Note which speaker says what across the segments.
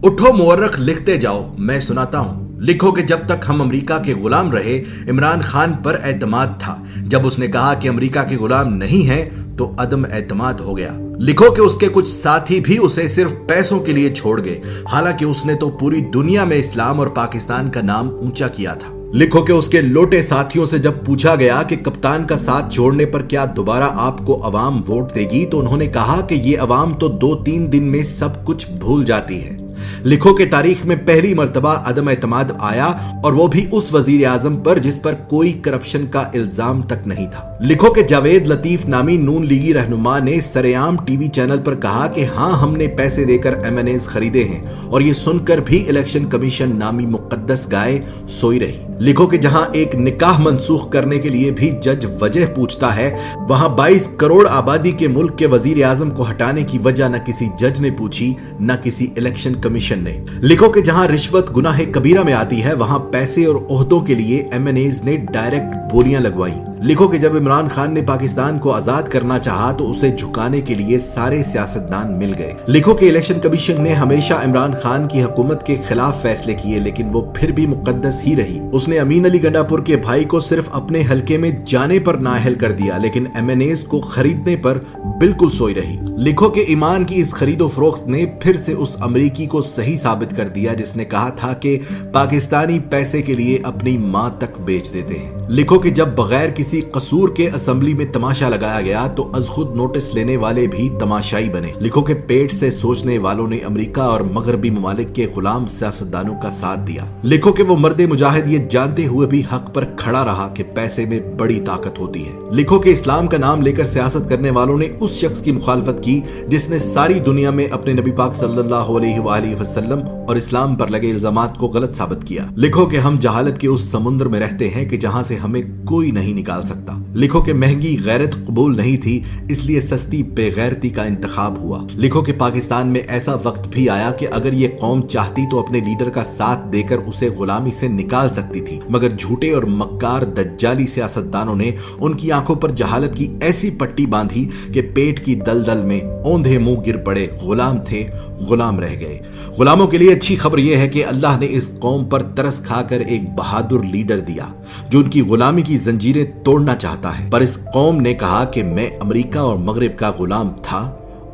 Speaker 1: उठो मुअर्रख लिखते जाओ, मैं सुनाता हूँ। लिखो कि जब तक हम अमेरिका के गुलाम रहे, इमरान खान पर एतमाद था। जब उसने कहा कि अमेरिका के गुलाम नहीं हैं, तो अदम एतमाद हो गया। लिखो कि उसके कुछ साथी भी उसे सिर्फ पैसों के लिए छोड़ गए, हालांकि उसने तो पूरी दुनिया में इस्लाम और पाकिस्तान का नाम ऊंचा किया था। लिखो कि उसके लोटे साथियों से जब पूछा गया कि कप्तान का साथ छोड़ने पर क्या दोबारा आपको अवाम वोट देगी, तो उन्होंने कहा कि ये अवाम तो 2-3 दिन में सब कुछ भूल जाती है। लिखो कि तारीख में पहली मर्तबा अदम एतमाद आया, और वो भी उस वजीर आजम पर जिस पर कोई करप्शन का इल्जाम तक नहीं था। लिखो कि जावेद लतीफ नामी नून लीगी रहनुमा ने सरेआम टीवी चैनल पर कहा कि हाँ, हमने पैसे देकर एमएनएज खरीदे हैं, और ये सुनकर भी इलेक्शन कमीशन नामी मुकद्दस गाय सोई रही। लिखो कि जहां एक निकाह मंसूख करने के लिए भी जज वजह पूछता है, वहां 22 करोड़ आबादी के मुल्क के वजीर आजम को हटाने की वजह न किसी जज ने पूछी, न किसी इलेक्शन कमीशन ने। लिखो कि जहां रिश्वत गुनाह कबीरा में आती है, वहां पैसे और ओहदों के लिए एमएनएज ने डायरेक्ट बोलियां लगवाई। लिखो कि जब इमरान खान ने पाकिस्तान को आजाद करना चाहा, तो उसे झुकाने के लिए सारे सियासतदान मिल गए। लिखो कि इलेक्शन कमीशन ने हमेशा इमरान खान की हुकूमत के खिलाफ फैसले किए, लेकिन वो फिर भी मुकद्दस ही रही। उसने अमीन अली गंडापुर के भाई को सिर्फ अपने हलके में जाने पर नाअहल कर दिया, लेकिन एमएनएज को खरीदने पर बिल्कुल सोई रही। लिखो कि ईमान की इस खरीदो फरोख्त ने फिर से उस अमरीकी को सही साबित कर दिया जिसने कहा था कि पाकिस्तानी पैसे के लिए अपनी मां तक बेच देते हैं। लिखो कि जब बगैर किसी कसूर के असेंबली में तमाशा लगाया गया, तो अज खुद नोटिस लेने वाले भी तमाशाई बने। लिखो कि पेट से सोचने वालों ने अमेरिका और मगरबी ममालिक के गुलाम सियासतदानों का साथ दिया। लिखो कि वो मर्दे मुजाहिद ये जानते हुए भी हक पर खड़ा रहा कि पैसे में बड़ी ताकत होती है। लिखो कि इस्लाम का नाम लेकर सियासत करने वालों ने उस शख्स की मुखालफत की जिसने सारी दुनिया में अपने नबी पाक सल्लल्लाहु अलैहि वसल्लम और इस्लाम पर लगे इल्जामात को गलत साबित किया। लिखो कि हम जहालत के उस समुद्र में रहते हैं कि जहां से हमें कोई नहीं निकाल सकता। लिखो कि महंगी गैरत कबूल नहीं थी, इसलिए सस्ती बेगैरती का इंतखाब हुआ। लिखो कि पाकिस्तान में ऐसा वक्त भी आया कि अगर ये कौम चाहती तो अपने लीडर का साथ देकर उसे गुलामी से निकाल सकती थी, मगर झूठे और मक्कार दज्जाली सियासतदानों ने उनकी आंखों पर जहालत की ऐसी पट्टी बांधी कि पेट की दलदल में औंधे मुंह गिर पड़े। गुलाम थे, गुलाम रह गए। गुलामों के लिए अच्छी खबर यह है कि अल्लाह ने इस कौम पर तरस खाकर एक बहादुर लीडर दिया जो उनकी गुलामी की जंजीरें तोड़ना चाहता है। पर इस कौम ने कहा कि मैं अमेरिका और मगरिब का गुलाम था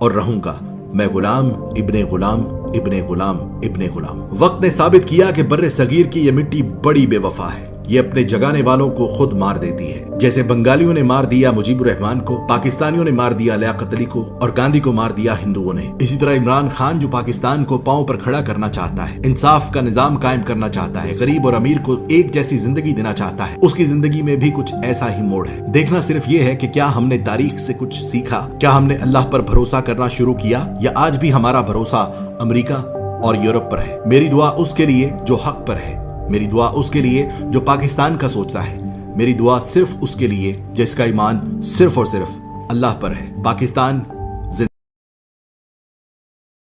Speaker 1: और रहूंगा। मैं गुलाम इब्ने गुलाम इब्ने गुलाम इब्ने गुलाम। वक्त ने साबित किया कि बर्रे सगीर की यह मिट्टी बड़ी बेवफा है। ये अपने जगाने वालों को खुद मार देती है। जैसे बंगालियों ने मार दिया मुजीबुर रहमान को, पाकिस्तानियों ने मार दिया लियाकत अली को, और गांधी को मार दिया हिंदुओं ने। इसी तरह इमरान खान जो पाकिस्तान को पांव पर खड़ा करना चाहता है, इंसाफ का निजाम कायम करना चाहता है, गरीब और अमीर को एक जैसी जिंदगी देना चाहता है, उसकी जिंदगी में भी कुछ ऐसा ही मोड़ है। देखना सिर्फ ये है कि क्या हमने तारीख से कुछ सीखा, क्या हमने अल्लाह पर भरोसा करना शुरू किया, या आज भी हमारा भरोसा अमेरिका और यूरोप पर है। मेरी दुआ उसके लिए जो हक पर है, मेरी दुआ उसके लिए जो पाकिस्तान का सोचता है, मेरी दुआ सिर्फ उसके लिए जिसका ईमान सिर्फ और सिर्फ अल्लाह पर है। पाकिस्तान